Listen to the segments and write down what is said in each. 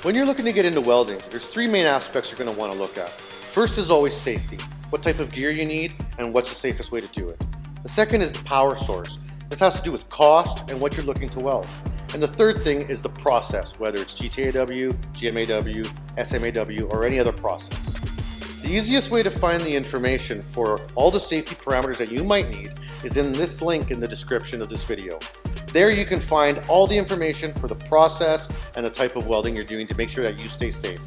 When you're looking to get into welding, there's three main aspects you're going to want to look at. First is always safety. What type of gear you need and what's the safest way to do it. The second is the power source. This has to do with cost and what you're looking to weld. And the third thing is the process, whether it's GTAW, GMAW, SMAW, or any other process. The easiest way to find the information for all the safety parameters that you might need is in this link in the description of this video. There you can find all the information for the process and the type of welding you're doing to make sure that you stay safe.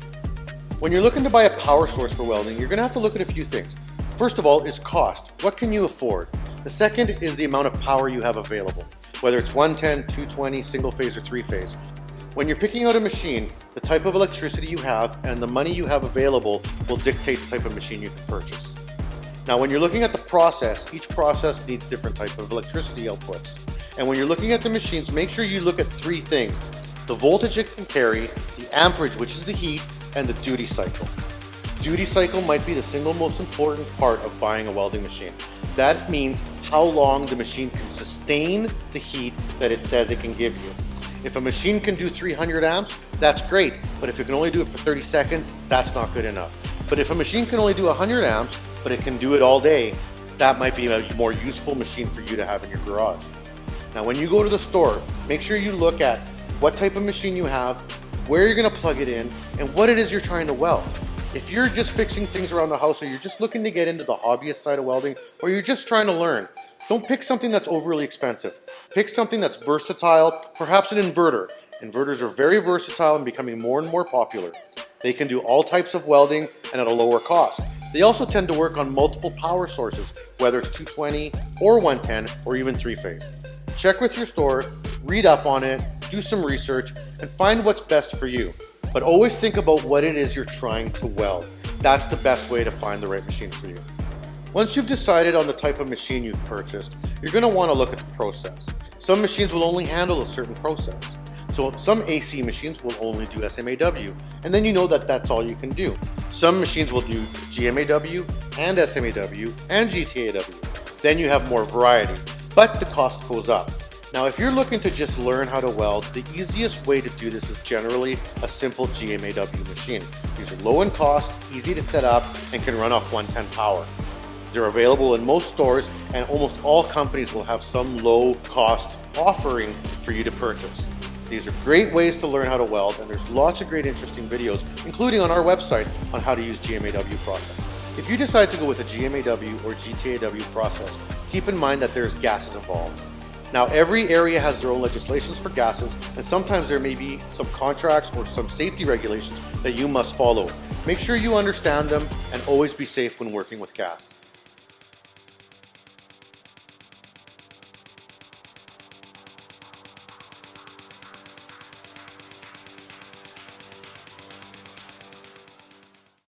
When you're looking to buy a power source for welding, you're going to have to look at a few things. First of all is cost. What can you afford? The second is the amount of power you have available, whether it's 110, 220, single phase, or three phase. When you're picking out a machine, the type of electricity you have and the money you have available will dictate the type of machine you can purchase. Now, when you're looking at the process, each process needs different type of electricity outputs. And when you're looking at the machines, make sure you look at three things: the voltage it can carry, the amperage, which is the heat, and the duty cycle. Duty cycle might be the single most important part of buying a welding machine. That means how long the machine can sustain the heat that it says it can give you. If a machine can do 300 amps, that's great, but if it can only do it for 30 seconds, that's not good enough. But if a machine can only do 100 amps, but it can do it all day, that might be a more useful machine for you to have in your garage. Now, when you go to the store, make sure you look at what type of machine you have, where you're going to plug it in, and what it is you're trying to weld. If you're just fixing things around the house, or you're just looking to get into the hobbyist side of welding, or you're just trying to learn, don't pick something that's overly expensive. Pick something that's versatile, perhaps an inverter. Inverters are very versatile and becoming more and more popular. They can do all types of welding and at a lower cost. They also tend to work on multiple power sources, whether it's 220 or 110 or even three phase. Check with your store, read up on it, do some research, and find what's best for you. But always think about what it is you're trying to weld. That's the best way to find the right machine for you. Once you've decided on the type of machine you've purchased, you're going to want to look at the process. Some machines will only handle a certain process. So some AC machines will only do SMAW, and then you know that that's all you can do. Some machines will do GMAW and SMAW and GTAW. Then you have more variety, but the cost goes up. Now, if you're looking to just learn how to weld, the easiest way to do this is generally a simple GMAW machine. These are low in cost, easy to set up, and can run off 110 power. They're available in most stores, and almost all companies will have some low cost offering for you to purchase. These are great ways to learn how to weld, and there's lots of great interesting videos, including on our website, on how to use GMAW process. If you decide to go with a GMAW or GTAW process, keep in mind that there's gases involved. Now, every area has their own legislations for gases, and sometimes there may be some contracts or some safety regulations that you must follow. Make sure you understand them and always be safe when working with gas.